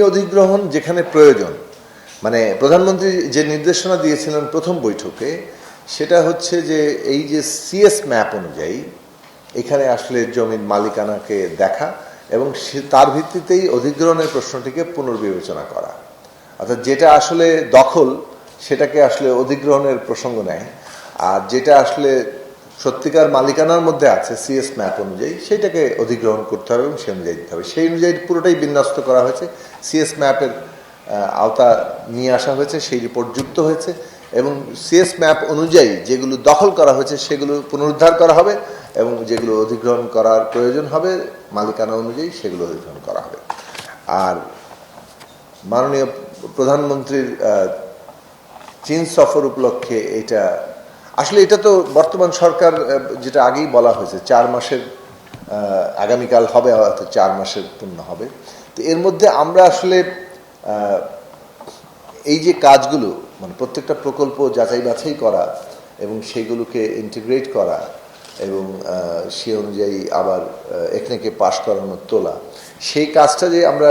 অধিগ্রহণ যেখানে প্রয়োজন, মানে প্রধানমন্ত্রী যে নির্দেশনা দিয়েছিলেন প্রথম বৈঠকে, সেটা হচ্ছে যে এই যে সিএস ম্যাপ অনুযায়ী এখানে আসলে জমির মালিকানাকে দেখা এবং তার ভিত্তিতেই অধিগ্রহণের প্রশ্নটিকে পুনর্বিবেচনা করা। অর্থাৎ যেটা আসলে দখল সেটাকে আসলে অধিগ্রহণের প্রসঙ্গ নেয়, আর যেটা আসলে সত্যিকার মালিকানার মধ্যে আছে সিএস ম্যাপ অনুযায়ী সেটাকে অধিগ্রহণ করতে হবে এবং সে অনুযায়ী দিতে হবে। সেই অনুযায়ী পুরোটাই বিন্যস্ত করা হয়েছে, সিএস ম্যাপের আওতা নিয়ে আসা হয়েছে, সেই রিপোর্ট যুক্ত হয়েছে এবং সিএস ম্যাপ অনুযায়ী যেগুলো দখল করা হয়েছে সেগুলো পুনরুদ্ধার করা হবে এবং যেগুলো অধিগ্রহণ করার প্রয়োজন হবে মালিকানা অনুযায়ী সেগুলো অধিগ্রহণ করা হবে। আর মাননীয় প্রধানমন্ত্রীর চীন সফর উপলক্ষে এটা আসলে এটা তো বর্তমান সরকার যেটা আগেই বলা হয়েছে 4 মাসের, আগামীকাল হবে হয়তো 4 মাসের পূর্ণ হবে। তো এর মধ্যে আমরা আসলে এই যে কাজগুলো মানে প্রত্যেকটা প্রকল্প যাচাই বাছাই করা এবং সেগুলোকে ইন্টিগ্রেট করা এবং সে অনুযায়ী আবার এখানে পাস করানোর তোলা, সেই কাজটা যে আমরা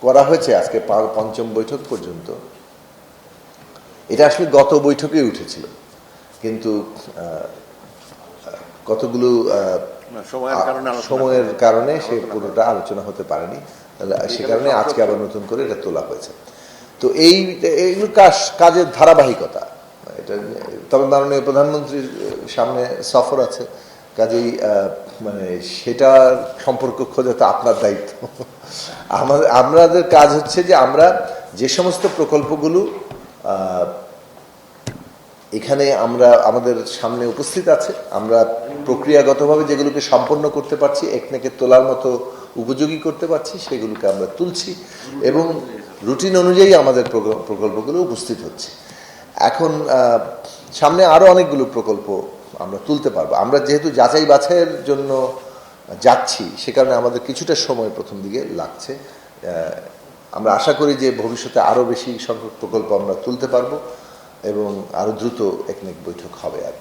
করা হয়েছে আজকে 5ম বৈঠক পর্যন্ত, এটা আসলে গত বৈঠকে উঠেছিল, কিন্তু কতগুলো সময়ের কারণে সে পুরোটা আলোচনা হতে পারেনি, সে কারণে আজকে আবার নতুন করে এটা তোলা হয়েছে। তো এইগুলো কাজের ধারাবাহিকতা এটা। তবে মাননীয় প্রধানমন্ত্রীর সামনে সফর আছে, কাজেই মানে সেটার সম্পর্ক খোঁজা তো আপনার দায়িত্ব। আমাদের কাজ হচ্ছে যে আমরা যে সমস্ত প্রকল্পগুলো এখানে আমরা আমাদের সামনে উপস্থিত আছে, আমরা প্রক্রিয়াগতভাবে যেগুলোকে সম্পন্ন করতে পারছি, একনেকে তোলার মতো উপযোগী করতে পারছি, সেগুলোকে আমরা তুলছি এবং রুটিন অনুযায়ী আমাদের প্রকল্পগুলো উপস্থিত হচ্ছে। এখন সামনে আরো অনেকগুলো প্রকল্প আমরা তুলতে পারবো। আমরা যেহেতু যাচাই বাছাইয়ের জন্য যাচ্ছি, সে কারণে আমাদের কিছুটা সময় প্রথম দিকে লাগছে। আমরা আশা করি যে ভবিষ্যতে আরো বেশি সংখ্যক প্রকল্প আমরা তুলতে পারবো এবং আরো দ্রুত একনেক বৈঠক হবে আর